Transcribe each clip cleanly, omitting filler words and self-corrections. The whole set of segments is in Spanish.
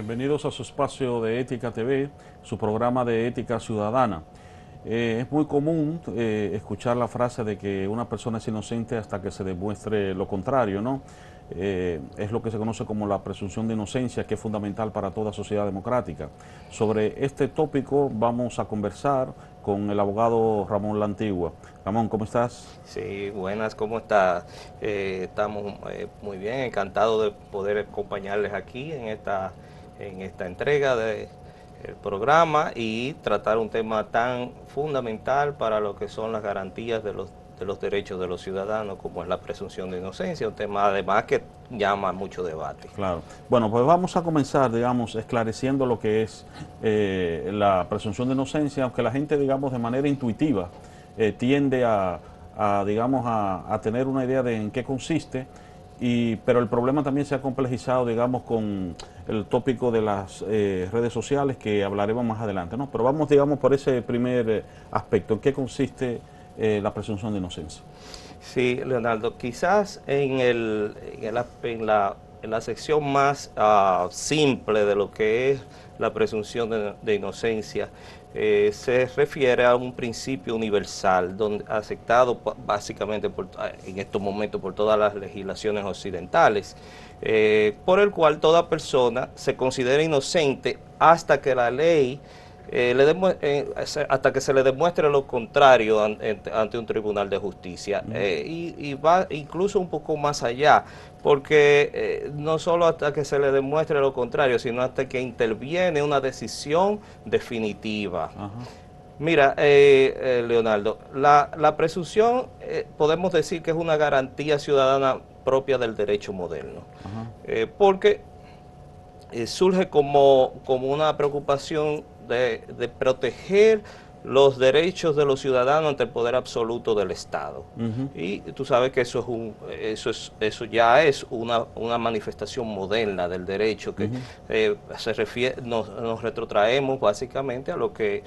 Bienvenidos a su espacio de Ética TV, su programa de ética ciudadana. Es muy común escuchar la frase de que una persona es inocente hasta que se demuestre lo contrario, ¿no? Es lo que se conoce como la presunción de inocencia, que es fundamental para toda sociedad democrática. Sobre este tópico vamos a conversar con el abogado Ramón La Antigua. Ramón, ¿cómo estás? Sí, buenas, ¿cómo estás? Estamos muy bien, encantados de poder acompañarles aquí en esta entrega del programa y tratar un tema tan fundamental para lo que son las garantías de los derechos de los ciudadanos, como es la presunción de inocencia, un tema además que llama mucho debate. Claro. Bueno, pues vamos a comenzar, digamos, esclareciendo lo que es la presunción de inocencia, aunque la gente, digamos, de manera intuitiva tiende digamos, a tener una idea de en qué consiste, pero el problema también se ha complejizado, digamos, con el tópico de las redes sociales, que hablaremos más adelante, ¿no? Pero vamos, digamos, por ese primer aspecto, ¿en qué consiste la presunción de inocencia? Sí, Leonardo, quizás en la sección más simple de lo que es la presunción de inocencia, se refiere a un principio universal, aceptado básicamente en estos momentos por todas las legislaciones occidentales, por el cual toda persona se considera inocente hasta que la ley hasta que se le demuestre lo contrario ante un tribunal de justicia. Y va incluso un poco más allá, porque no solo hasta que se le demuestre lo contrario, sino hasta que interviene una decisión definitiva. Ajá. Mira, Leonardo, la presunción podemos decir que es una garantía ciudadana propia del derecho moderno, porque surge como una preocupación de proteger los derechos de los ciudadanos ante el poder absoluto del Estado. Y tú sabes que eso ya es una manifestación moderna del derecho, que nos retrotraemos básicamente a lo que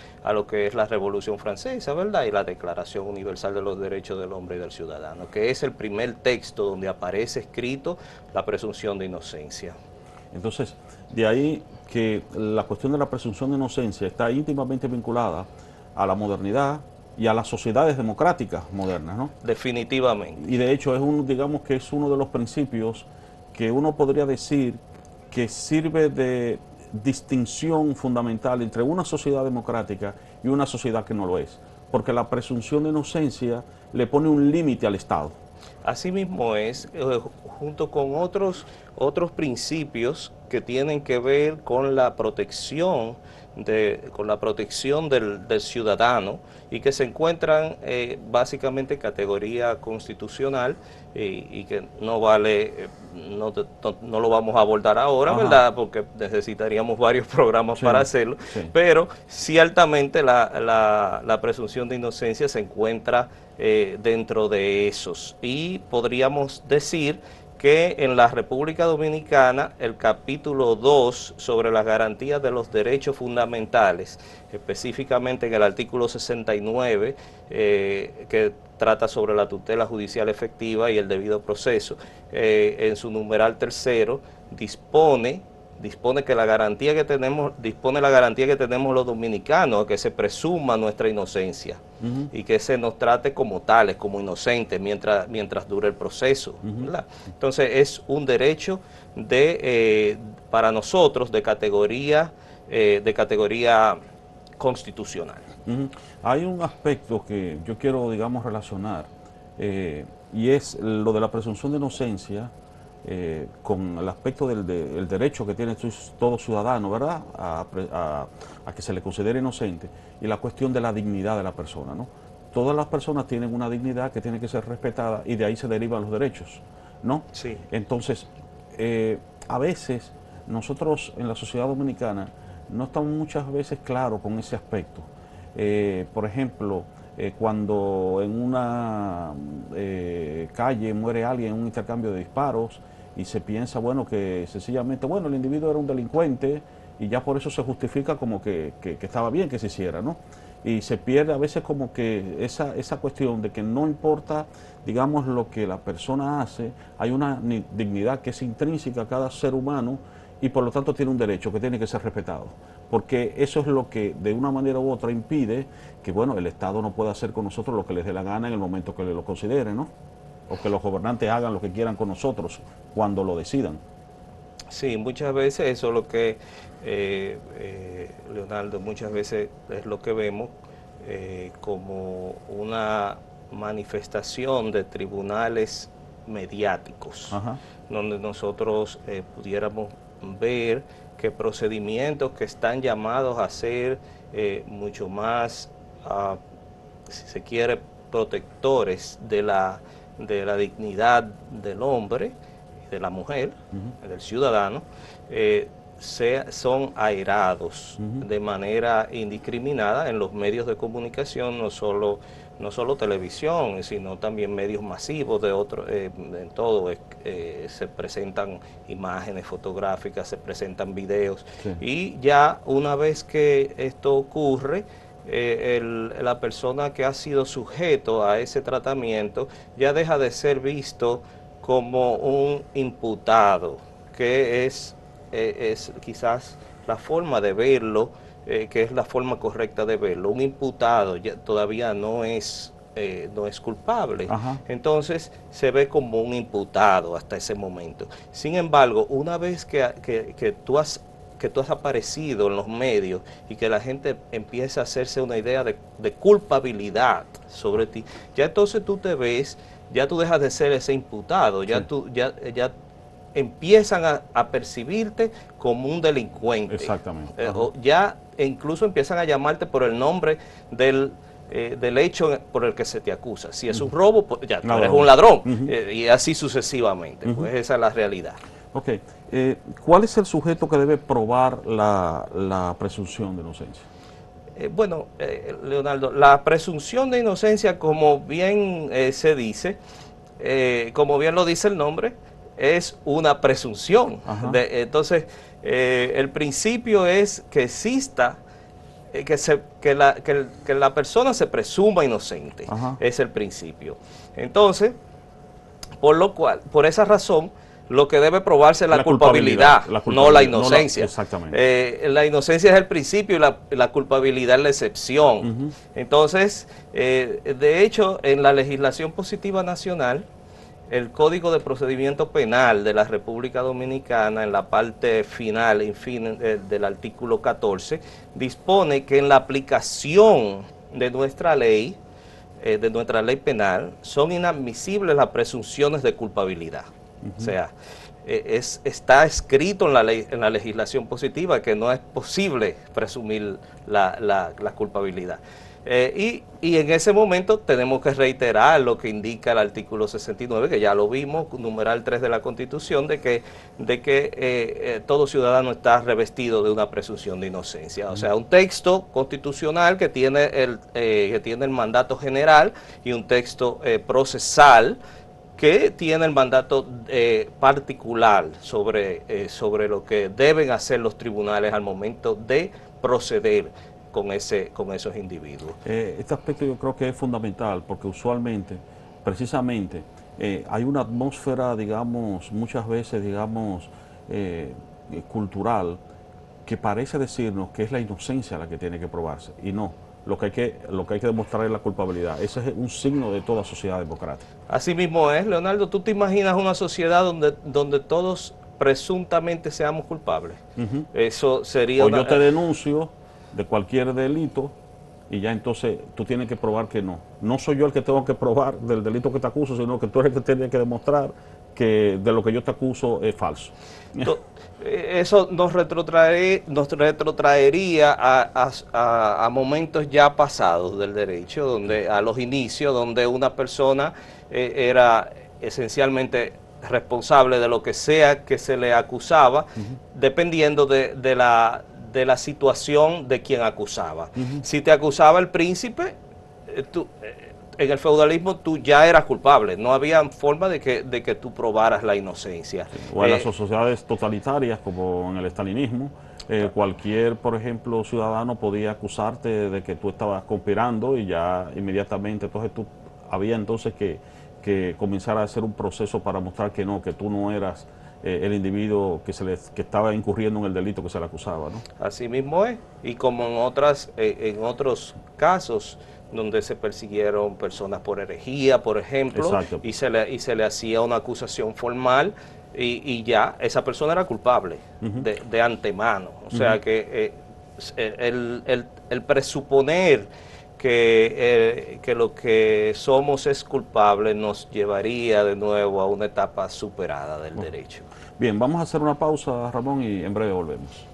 es la Revolución Francesa, ¿verdad? Y la Declaración Universal de los Derechos del Hombre y del Ciudadano, que es el primer texto donde aparece escrito la presunción de inocencia. Entonces, de ahí que la cuestión de la presunción de inocencia está íntimamente vinculada a la modernidad y a las sociedades democráticas modernas, ¿no? Definitivamente. Y de hecho digamos que es uno de los principios que uno podría decir que sirve de distinción fundamental entre una sociedad democrática y una sociedad que no lo es, porque la presunción de inocencia le pone un límite al Estado. Asimismo es, junto con otros principios que tienen que ver con la protección del ciudadano, y que se encuentran básicamente en categoría constitucional, y que no vale, no lo vamos a abordar ahora, ¿verdad? Porque necesitaríamos varios programas para hacerlo, pero ciertamente la presunción de inocencia se encuentra dentro de esos, y podríamos decir que en la República Dominicana el capítulo 2 sobre las garantías de los derechos fundamentales, específicamente en el artículo 69, que trata sobre la tutela judicial efectiva y el debido proceso, en su numeral tercero dispone que la garantía que tenemos los dominicanos, que se presuma nuestra inocencia y que se nos trate como tales, como inocentes, mientras dure el proceso, ¿verdad? Entonces es un derecho para nosotros de categoría constitucional. Hay un aspecto que yo quiero, digamos, relacionar, y es lo de la presunción de inocencia, con el aspecto del derecho que tiene todo ciudadano, ¿verdad?, a que se le considere inocente, y la cuestión de la dignidad de la persona, ¿no? Todas las personas tienen una dignidad que tiene que ser respetada, y de ahí se derivan los derechos, ¿no? Sí. Entonces, a veces nosotros en la sociedad dominicana no estamos muchas veces claros con ese aspecto. Por ejemplo, cuando en una calle muere alguien en un intercambio de disparos, y se piensa, bueno, que sencillamente, bueno, el individuo era un delincuente y ya por eso se justifica como que estaba bien que se hiciera, ¿no? Y se pierde a veces como que esa cuestión de que no importa, digamos, lo que la persona hace, hay una dignidad que es intrínseca a cada ser humano, y por lo tanto tiene un derecho que tiene que ser respetado, porque eso es lo que de una manera u otra impide que, bueno, el Estado no pueda hacer con nosotros lo que les dé la gana en el momento que lo considere, ¿no? O que los gobernantes hagan lo que quieran con nosotros cuando lo decidan. Sí, muchas veces eso es lo que, Leonardo, muchas veces es lo que vemos como una manifestación de tribunales mediáticos, Ajá. donde nosotros pudiéramos ver que procedimientos que están llamados a ser mucho más, si se quiere, protectores de la dignidad del hombre, de la mujer, del ciudadano, son airados de manera indiscriminada en los medios de comunicación, no solo televisión, sino también medios masivos de otros, en todo, se presentan imágenes fotográficas, se presentan videos, Sí. y ya una vez que esto ocurre, la persona que ha sido sujeto a ese tratamiento ya deja de ser visto como un imputado, que es quizás la forma de verlo, que es la forma correcta de verlo. Un imputado ya todavía no es culpable. Ajá. Entonces se ve como un imputado hasta ese momento. Sin embargo, una vez que tú has aparecido en los medios y que la gente empieza a hacerse una idea de culpabilidad sobre ti, ya entonces tú te ves, ya tú dejas de ser ese imputado, ya Sí. ya empiezan a percibirte como un delincuente. Exactamente. O ya incluso empiezan a llamarte por el nombre del hecho por el que se te acusa. Si es un robo, pues ya tú eres un ladrón, y así sucesivamente. Pues esa es la realidad. Ok. ¿Cuál es el sujeto que debe probar la presunción de inocencia? Bueno, Leonardo, la presunción de inocencia, como bien se dice, como bien lo dice el nombre, es una presunción. Entonces, el principio es que exista, que la persona se presuma inocente. Ajá. Es el principio. Entonces, por esa razón, lo que debe probarse es la culpabilidad, no la inocencia. Exactamente. La inocencia es el principio y la culpabilidad es la excepción. Entonces, de hecho, en la legislación positiva nacional, el Código de Procedimiento Penal de la República Dominicana, en la parte final, en fin, del artículo 14, dispone que en la aplicación de nuestra ley penal, son inadmisibles las presunciones de culpabilidad. O sea, está escrito en la legislación positiva que no es posible presumir la culpabilidad. Y en ese momento tenemos que reiterar lo que indica el artículo 69, que ya lo vimos, numeral 3 de la Constitución, de que todo ciudadano está revestido de una presunción de inocencia. O sea, un texto constitucional que tiene el mandato general y un texto procesal que tiene el mandato particular sobre lo que deben hacer los tribunales al momento de proceder con esos individuos. Este aspecto yo creo que es fundamental porque usualmente, precisamente, hay una atmósfera, digamos, muchas veces, digamos, cultural, que parece decirnos que es la inocencia la que tiene que probarse, y no. Lo que hay que demostrar es la culpabilidad. Ese es un signo de toda sociedad democrática. Así mismo es, Leonardo. ¿Tú te imaginas una sociedad donde todos presuntamente seamos culpables? Eso sería o yo te denuncio de cualquier delito y ya entonces tú tienes que probar que no. No soy yo el que tengo que probar del delito que te acuso, sino que tú eres el que tiene que demostrar que de lo que yo te acuso es falso. Eso nos retrotraería a momentos ya pasados del derecho, a los inicios, donde una persona era esencialmente responsable de lo que sea que se le acusaba, dependiendo de la situación de quien acusaba. Si te acusaba el príncipe, en el feudalismo tú ya eras culpable, no había forma de que tú probaras la inocencia. Sí. O en las sociedades totalitarias, como en el estalinismo, cualquier, por ejemplo, ciudadano podía acusarte de que tú estabas conspirando y ya inmediatamente, entonces había entonces que comenzar a hacer un proceso para mostrar que no, que tú no eras el individuo que estaba incurriendo en el delito que se le acusaba, ¿no? Así mismo es, y como en otros casos donde se persiguieron personas por herejía, por ejemplo, Exacto. y se le hacía una acusación formal y ya esa persona era culpable de antemano. O sea que el presuponer que lo que somos es culpable nos llevaría de nuevo a una etapa superada del derecho. Bien, vamos a hacer una pausa, Ramón, y en breve volvemos.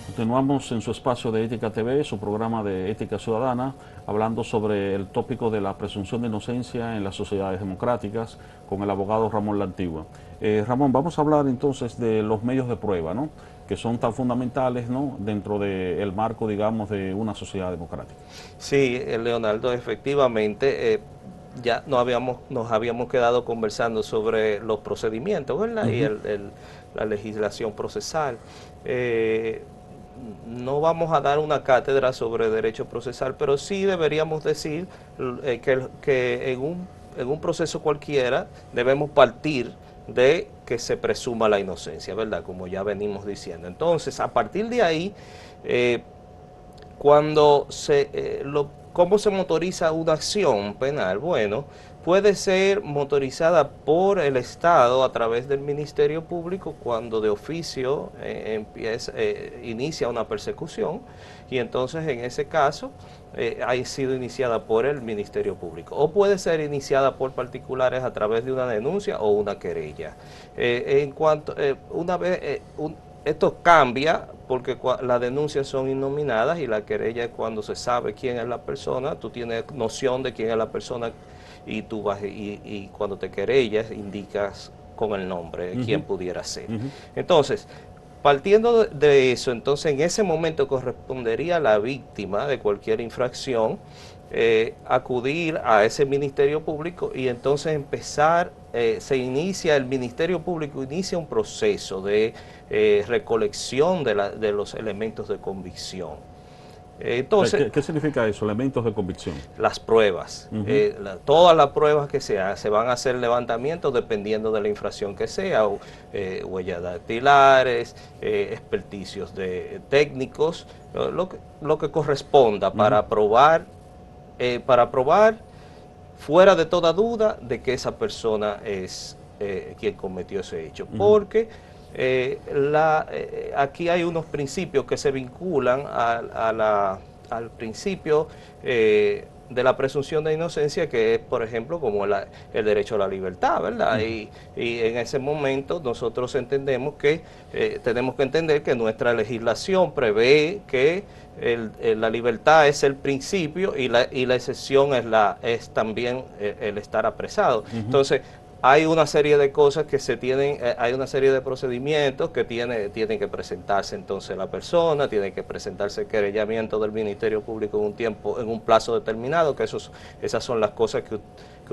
Continuamos en su espacio de Ética TV, su programa de Ética Ciudadana, hablando sobre el tópico de la presunción de inocencia en las sociedades democráticas con el abogado Ramón La Antigua. Ramón, vamos a hablar entonces de los medios de prueba, ¿no?, que son tan fundamentales, ¿no?, dentro del marco, digamos, de una sociedad democrática. Sí, Leonardo, efectivamente, ya nos habíamos quedado conversando sobre los procedimientos, ¿verdad? Y la legislación procesal. No vamos a dar una cátedra sobre derecho procesal, pero sí deberíamos decir que en un proceso cualquiera debemos partir de que se presuma la inocencia, ¿verdad? Como ya venimos diciendo. Entonces, a partir de ahí, ¿cómo se motoriza una acción penal? Bueno, puede ser motorizada por el Estado a través del Ministerio Público cuando de oficio inicia una persecución, y entonces en ese caso ha sido iniciada por el Ministerio Público, o puede ser iniciada por particulares a través de una denuncia o una querella. Esto cambia porque las denuncias son innominadas y la querella es cuando se sabe quién es la persona, tú tienes noción de quién es la persona y tú vas y cuando te querellas indicas con el nombre quién pudiera ser. Entonces, partiendo de eso, entonces en ese momento correspondería a la víctima de cualquier infracción acudir a ese Ministerio Público y entonces el Ministerio Público inicia un proceso de recolección de los elementos de convicción. Entonces, ¿Qué significa eso, elementos de convicción? Las pruebas, todas las pruebas que se van a hacer levantamientos dependiendo de la infracción que sea, huellas dactilares, experticios de técnicos, lo que corresponda para probar fuera de toda duda de que esa persona es quien cometió ese hecho. Porque aquí hay unos principios que se vinculan al principio de la presunción de inocencia, que es, por ejemplo, como el derecho a la libertad, ¿verdad? Y en ese momento nosotros entendemos que tenemos que entender que nuestra legislación prevé que la libertad es el principio y la excepción es también el estar apresado. Entonces, hay una serie de cosas que hay una serie de procedimientos que tienen que presentarse entonces la persona, tiene que presentarse el querellamiento del Ministerio Público en un plazo determinado, que esas son las cosas que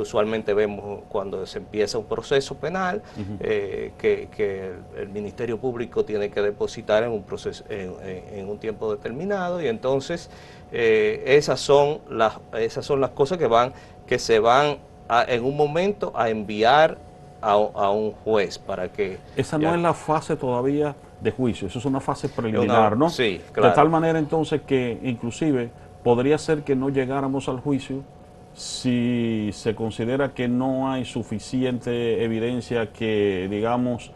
usualmente vemos cuando se empieza un proceso penal, que el Ministerio Público tiene que depositar en un tiempo determinado, y entonces esas son las cosas que se van en un momento a enviar a un juez para que... Esa no es la fase todavía de juicio, eso es una fase preliminar, ¿no? Sí, claro. De tal manera entonces que inclusive podría ser que no llegáramos al juicio si se considera que no hay suficiente evidencia que, digamos,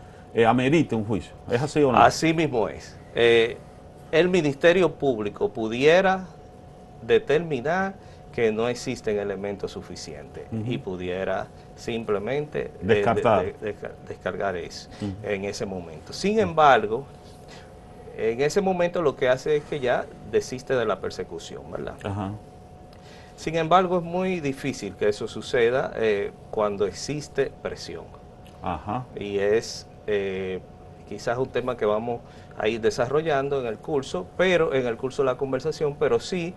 amerite un juicio. ¿Es así o no? Así mismo es. El Ministerio Público pudiera determinar que no existen elementos suficientes y pudiera simplemente descargar eso en ese momento. Sin embargo, en ese momento lo que hace es que ya desiste de la persecución, ¿verdad? Sin embargo, es muy difícil que eso suceda cuando existe presión. Y es quizás un tema que vamos a ir desarrollando en el curso de la conversación, pero sí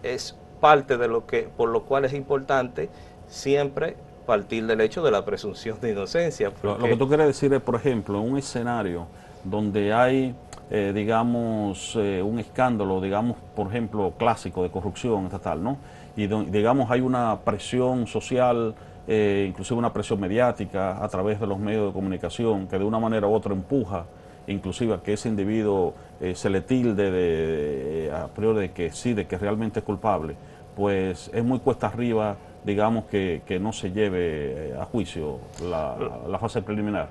es parte de por lo cual es importante siempre partir del hecho de la presunción de inocencia. Lo que tú quieres decir es, por ejemplo, en un escenario donde hay, digamos, un escándalo, digamos, por ejemplo, clásico de corrupción estatal, ¿no? Y digamos, hay una presión social, inclusive una presión mediática a través de los medios de comunicación que de una manera u otra empuja, inclusive a que ese individuo se le tilde a priori de que sí, de que realmente es culpable, pues es muy cuesta arriba, digamos, que no se lleve a juicio la fase preliminar.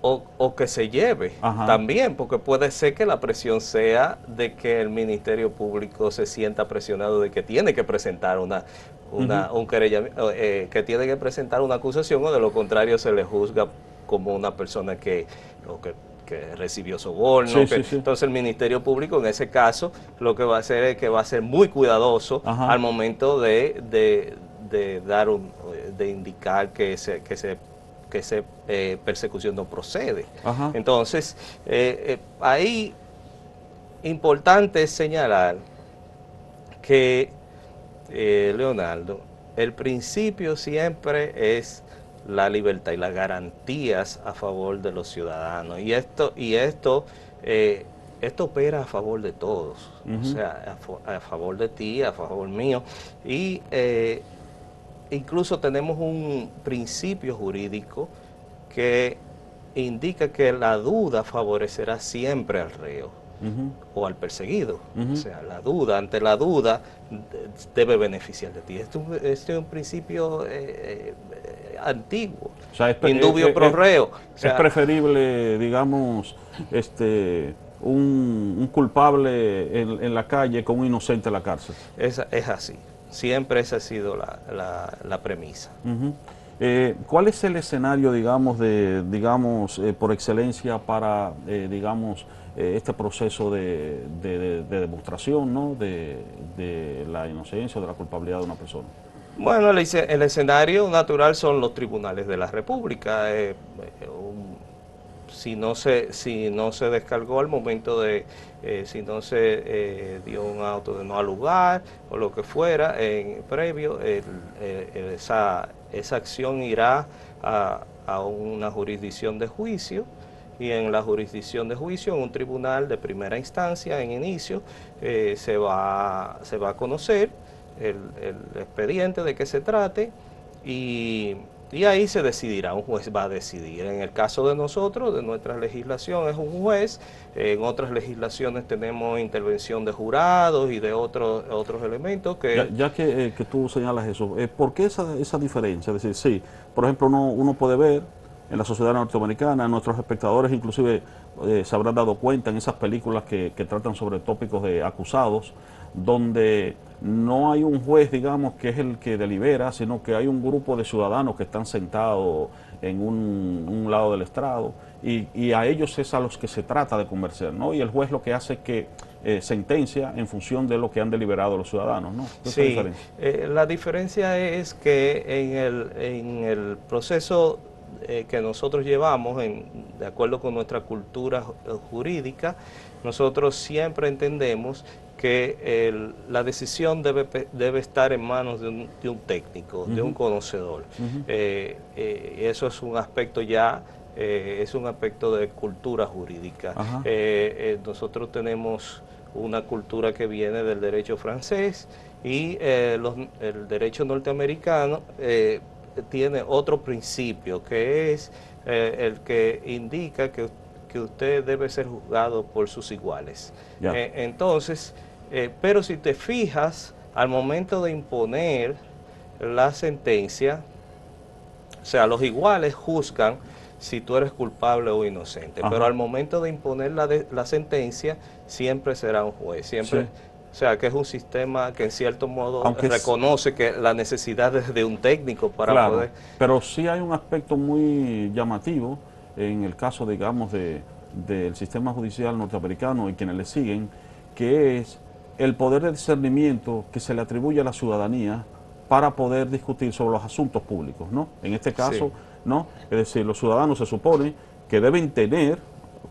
O que se lleve. Ajá. También, porque puede ser que la presión sea de que el Ministerio Público se sienta presionado de que tiene que presentar un querellamiento, que tiene que presentar una acusación, o de lo contrario se le juzga como una persona que recibió soborno. Sí, sí, sí. Entonces el Ministerio Público en ese caso lo que va a hacer es que va a ser muy cuidadoso, ajá, al momento de indicar que esa persecución no procede. Ajá. Entonces, ahí importante es señalar que, Leonardo, el principio siempre es la libertad y las garantías a favor de los ciudadanos. Y esto opera a favor de todos, o sea, a favor de ti, a favor mío. Y incluso tenemos un principio jurídico que indica que la duda favorecerá siempre al reo o al perseguido. O sea, ante la duda debe beneficiar de ti. Este es un principio antiguo, o sea, indubio pro reo. O sea, es preferible, digamos, un culpable en la calle con un inocente en la cárcel. Es así. Siempre esa ha sido la premisa. ¿Cuál es el escenario, digamos, por excelencia para, digamos, este proceso de demostración, ¿no?, de la inocencia o de la culpabilidad de una persona? Bueno, el escenario natural son los tribunales de la República. Si no se descargó al momento si no se dio un auto de no al lugar o lo que fuera previo, esa acción irá a una jurisdicción de juicio, y en la jurisdicción de juicio, en un tribunal de primera instancia, en inicio, se va a conocer el expediente de qué se trate, y ahí se decidirá, un juez va a decidir. En el caso de nosotros, de nuestra legislación, es un juez. En otras legislaciones tenemos intervención de jurados y de otros elementos que... Ya que tú señalas eso, ¿por qué esa diferencia? Es decir, sí, por ejemplo, uno puede ver en la sociedad norteamericana, nuestros espectadores inclusive se habrán dado cuenta en esas películas que tratan sobre tópicos de acusados, donde no hay un juez, digamos, que es el que delibera, sino que hay un grupo de ciudadanos que están sentados en un lado del estrado, y a ellos es a los que se trata de convencer, ¿no? Y el juez lo que hace es que sentencia en función de lo que han deliberado los ciudadanos, ¿no? Sí, la diferencia es que en el proceso que nosotros llevamos, de acuerdo con nuestra cultura jurídica, nosotros siempre entendemos que la decisión debe estar en manos de un técnico, de un conocedor. Eso es un aspecto es un aspecto de cultura jurídica. Nosotros tenemos una cultura que viene del derecho francés, y el derecho norteamericano tiene otro principio, que es el que indica que usted debe ser juzgado por sus iguales. Entonces, pero si te fijas, al momento de imponer la sentencia, o sea, los iguales juzgan si tú eres culpable o inocente, pero al momento de imponer la sentencia, siempre será un juez, siempre... Sí. O sea, que es un sistema que en cierto modo reconoce que la necesidad de un técnico para poder... Pero sí hay un aspecto muy llamativo en el caso, digamos, del sistema judicial norteamericano y quienes le siguen, que es el poder de discernimiento que se le atribuye a la ciudadanía para poder discutir sobre los asuntos públicos, ¿no? En este caso, sí, ¿no? Es decir, los ciudadanos se supone que deben tener,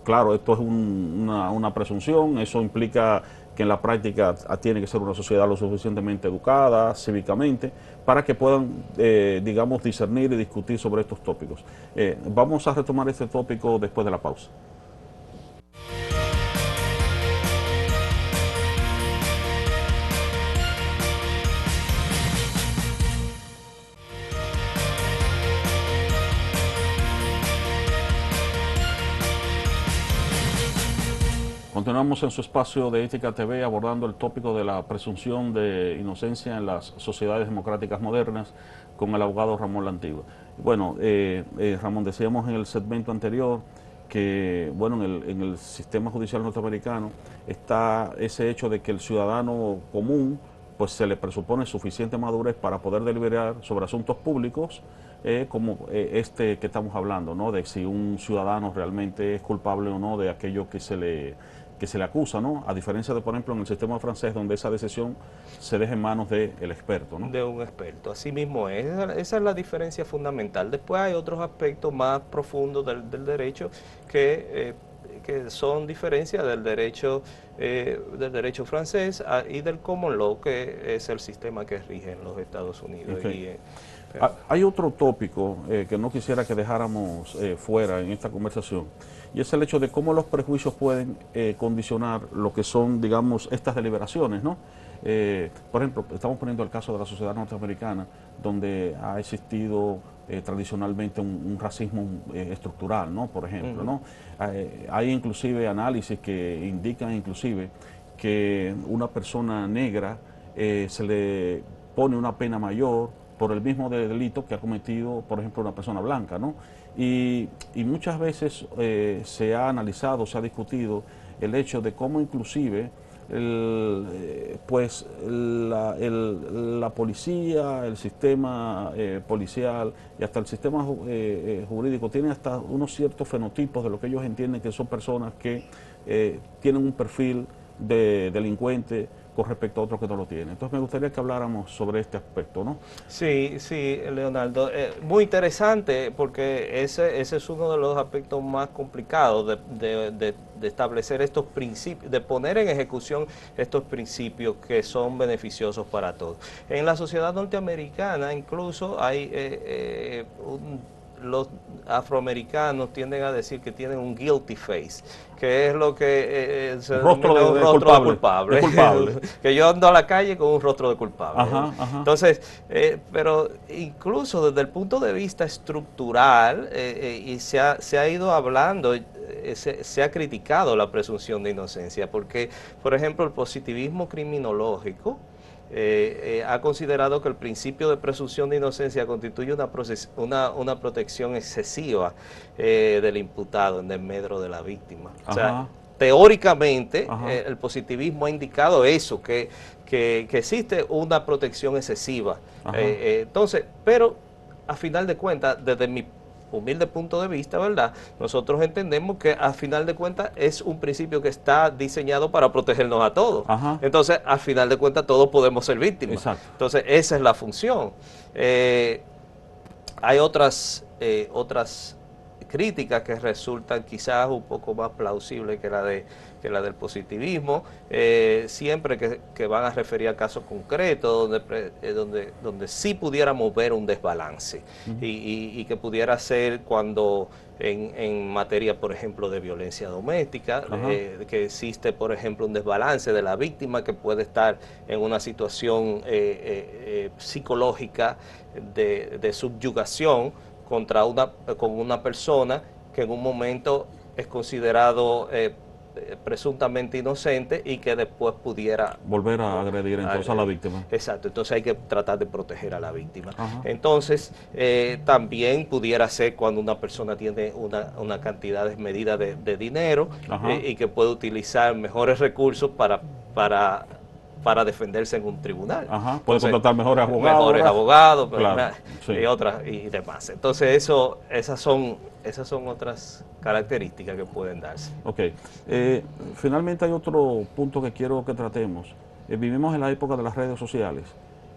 claro, esto es una presunción, eso implica que en la práctica tiene que ser una sociedad lo suficientemente educada, cívicamente, para que puedan, digamos, discernir y discutir sobre estos tópicos. Vamos a retomar este tópico después de la pausa. Continuamos en su espacio de Ética TV abordando el tópico de la presunción de inocencia en las sociedades democráticas modernas con el abogado Ramón Lantigua. Bueno, Ramón, decíamos en el segmento anterior que, bueno, en el sistema judicial norteamericano está ese hecho de que el ciudadano común pues se le presupone suficiente madurez para poder deliberar sobre asuntos públicos, como este que estamos hablando, ¿no? De si un ciudadano realmente es culpable o no de aquello que se le acusa, ¿no? A diferencia de, por ejemplo, en el sistema francés, donde esa decisión se deja en manos del experto, ¿no? De un experto, así mismo es. Esa es la diferencia fundamental. Después hay otros aspectos más profundos del derecho que son diferencias del derecho francés y del common law, que es el sistema que rige en los Estados Unidos. Okay. Hay otro tópico que no quisiera que dejáramos fuera en esta conversación, y es el hecho de cómo los prejuicios pueden condicionar lo que son, digamos, estas deliberaciones, ¿no? Por ejemplo, estamos poniendo el caso de la sociedad norteamericana, donde ha existido tradicionalmente un racismo estructural, ¿no? Por ejemplo, ¿no? Hay inclusive análisis que indican inclusive que una persona negra se le pone una pena mayor por el mismo delito que ha cometido, por ejemplo, una persona blanca, ¿no? Y muchas veces se ha analizado, se ha discutido el hecho de cómo inclusive la policía, el sistema policial y hasta el sistema jurídico tienen hasta unos ciertos fenotipos de lo que ellos entienden que son personas que tienen un perfil de delincuente con respecto a otros que no lo tienen. Entonces me gustaría que habláramos sobre este aspecto, ¿no? Sí, sí, Leonardo. Muy interesante, porque ese es uno de los aspectos más complicados de establecer estos principios, de poner en ejecución estos principios que son beneficiosos para todos. En la sociedad norteamericana incluso hay los afroamericanos tienden a decir que tienen un guilty face, que es lo que se denomina un rostro de culpable. Que yo ando a la calle con un rostro de culpable. Ajá, ajá. Entonces, pero incluso desde el punto de vista estructural, y se ha ido hablando, se ha criticado la presunción de inocencia, porque, por ejemplo, el positivismo criminológico ha considerado que el principio de presunción de inocencia constituye una protección excesiva del imputado en desmedro de la víctima. Ajá. O sea, teóricamente el positivismo ha indicado eso, que existe una protección excesiva. Entonces, pero a final de cuentas, desde mi humilde punto de vista, ¿verdad? Nosotros entendemos que a final de cuentas es un principio que está diseñado para protegernos a todos. Entonces, a final de cuentas todos podemos ser víctimas. Exacto. Entonces, esa es la función. Hay otras críticas que resultan quizás un poco más plausibles que la del positivismo, siempre que van a referir a casos concretos donde sí pudiéramos ver un desbalance y que pudiera ser cuando en materia, por ejemplo, de violencia doméstica, que existe, por ejemplo, un desbalance de la víctima que puede estar en una situación psicológica de subyugación con una persona que en un momento es considerado presuntamente inocente y que después pudiera volver a agredir entonces a la víctima. Exacto, entonces hay que tratar de proteger a la víctima. Entonces también pudiera ser cuando una persona tiene una cantidad desmedida de dinero y que puede utilizar mejores recursos para defenderse en un tribunal. Puede contratar mejores abogados, claro, y demás. Entonces esas son otras características que pueden darse. Ok. Finalmente hay otro punto que quiero que tratemos. Vivimos en la época de las redes sociales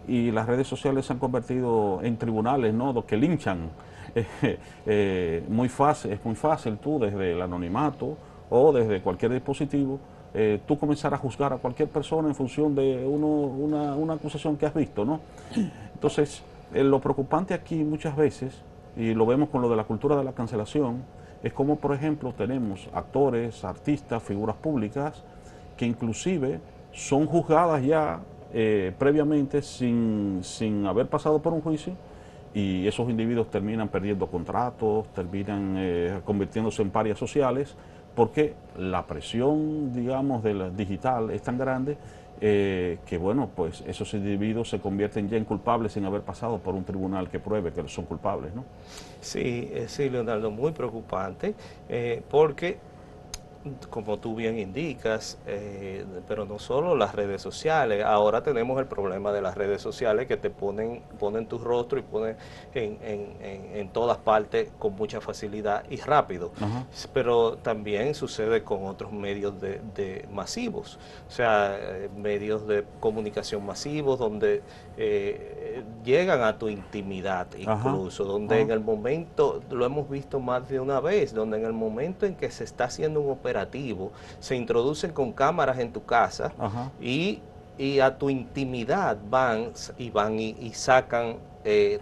y las redes sociales se han convertido en tribunales, ¿no? Que linchan. Es muy fácil tú desde el anonimato o desde cualquier dispositivo tú comenzar a juzgar a cualquier persona en función de una acusación que has visto, ¿no? Entonces, lo preocupante aquí muchas veces, y lo vemos con lo de la cultura de la cancelación, es como, por ejemplo, tenemos actores, artistas, figuras públicas, que inclusive son juzgadas ya previamente sin haber pasado por un juicio, y esos individuos terminan perdiendo contratos, terminan convirtiéndose en parias sociales, porque la presión, digamos, digital es tan grande que, bueno, pues esos individuos se convierten ya en culpables sin haber pasado por un tribunal que pruebe que son culpables, ¿no? Sí, sí, Leonardo, muy preocupante, porque como tú bien indicas, pero no solo las redes sociales, ahora tenemos el problema de las redes sociales que te ponen tu rostro y ponen en todas partes con mucha facilidad y rápido. Ajá. Pero también sucede con otros medios de masivos, o sea, medios de comunicación masivos donde llegan a tu intimidad incluso, Ajá. donde Ajá. en el momento, lo hemos visto más de una vez, donde en el momento en que se está haciendo un operativo, se introducen con cámaras en tu casa. Ajá. y a tu intimidad van y sacan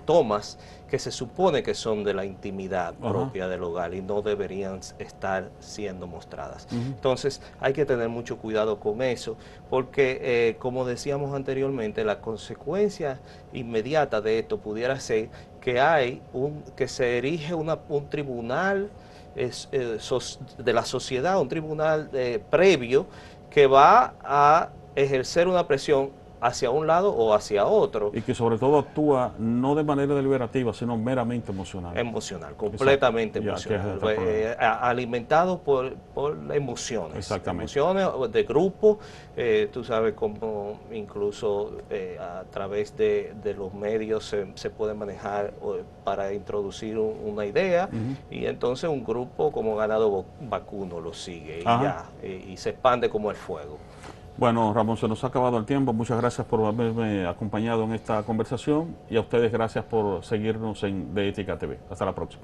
tomas que se supone que son de la intimidad propia del hogar y no deberían estar siendo mostradas. Entonces hay que tener mucho cuidado con eso, porque como decíamos anteriormente, la consecuencia inmediata de esto pudiera ser que que se erige un tribunal de la sociedad, un tribunal previo que va a ejercer una presión hacia un lado o hacia otro. Y que sobre todo actúa no de manera deliberativa, sino meramente emocional. Emocional, completamente emocional. Alimentado por emociones. Exactamente. Emociones de grupo, tú sabes cómo incluso a través de los medios se puede manejar para introducir una idea, y entonces un grupo como ganado vacuno lo sigue y se expande como el fuego. Bueno, Ramón, se nos ha acabado el tiempo. Muchas gracias por haberme acompañado en esta conversación y a ustedes gracias por seguirnos en De Ética TV. Hasta la próxima.